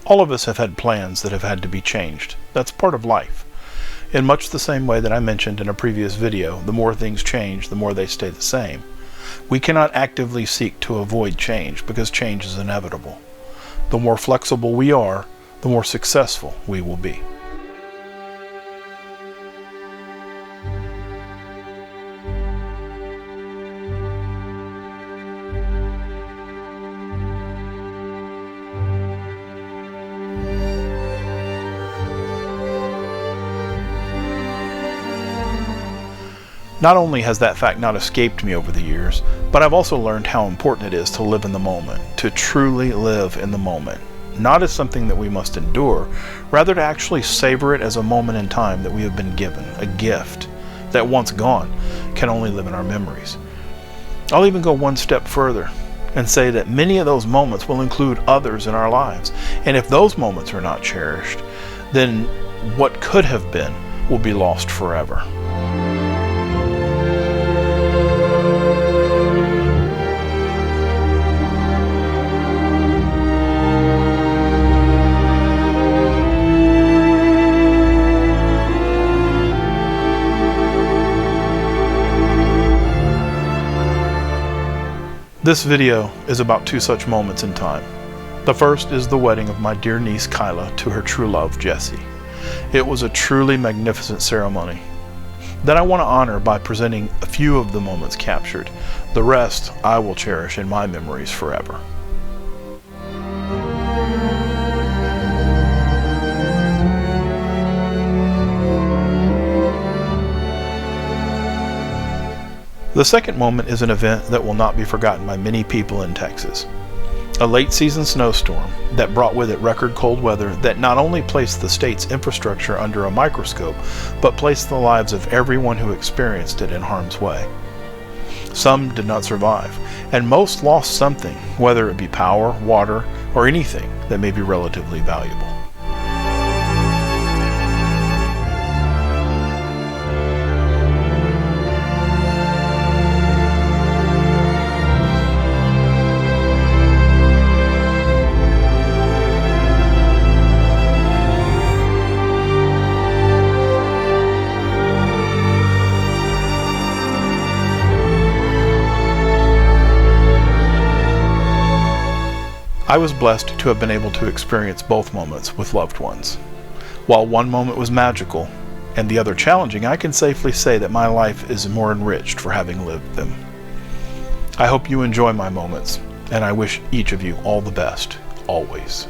All of us have had plans that have had to be changed. That's part of life. In much the same way that I mentioned in a previous video, the more things change, the more they stay the same. We cannot actively seek to avoid change because change is inevitable. The more flexible we are, the more successful we will be. Not only has that fact not escaped me over the years, but I've also learned how important it is to live in the moment, to truly live in the moment. Not as something that we must endure, rather to actually savor it as a moment in time that we have been given, a gift that once gone can only live in our memories. I'll even go one step further and say that many of those moments will include others in our lives, and if those moments are not cherished, then what could have been will be lost forever. This video is about two such moments in time. The first is the wedding of my dear niece Kyla to her true love Jesse. It was a truly magnificent ceremony that I want to honor by presenting a few of the moments captured. The rest I will cherish in my memories forever. The second moment is an event that will not be forgotten by many people in Texas. A late season snowstorm that brought with it record cold weather that not only placed the state's infrastructure under a microscope, but placed the lives of everyone who experienced it in harm's way. Some did not survive, and most lost something, whether it be power, water, or anything that may be relatively valuable. I was blessed to have been able to experience both moments with loved ones. While one moment was magical and the other challenging, I can safely say that my life is more enriched for having lived them. I hope you enjoy my moments, and I wish each of you all the best, always.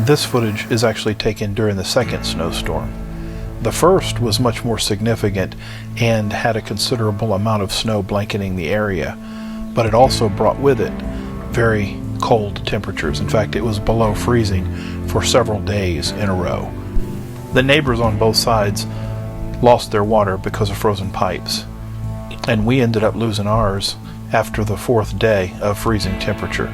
This footage is actually taken during the second snowstorm. The first was much more significant and had a considerable amount of snow blanketing the area, but it also brought with it very cold temperatures. In fact, it was below freezing for several days in a row. The neighbors on both sides lost their water because of frozen pipes, and we ended up losing ours after the fourth day of freezing temperature.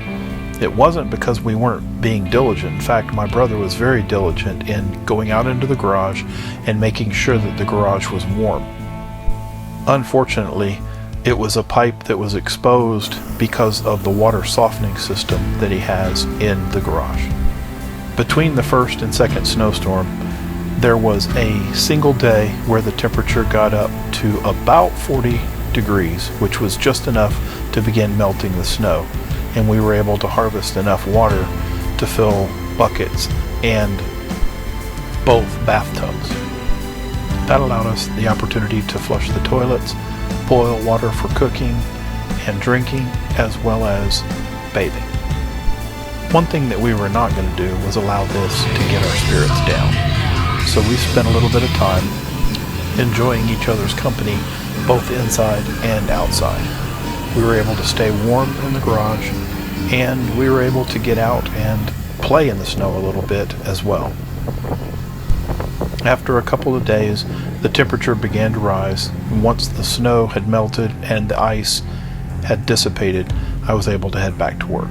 It wasn't because we weren't being diligent. In fact, my brother was very diligent in going out into the garage and making sure that the garage was warm. Unfortunately, it was a pipe that was exposed because of the water softening system that he has in the garage. Between the first and second snowstorm, there was a single day where the temperature got up to about 40 degrees, which was just enough to begin melting the snow, and we were able to harvest enough water to fill buckets and both bathtubs. That allowed us the opportunity to flush the toilets, boil water for cooking and drinking, as well as bathing. One thing that we were not going to do was allow this to get our spirits down. So we spent a little bit of time enjoying each other's company, both inside and outside. We were able to stay warm in the garage, and we were able to get out and play in the snow a little bit as well. After a couple of days, the temperature began to rise, and once the snow had melted and the ice had dissipated, I was able to head back to work.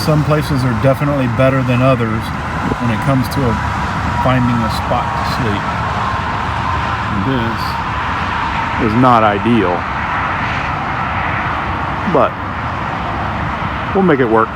Some places are definitely better than others when it comes to finding a spot to sleep. This is not ideal, but we'll make it work.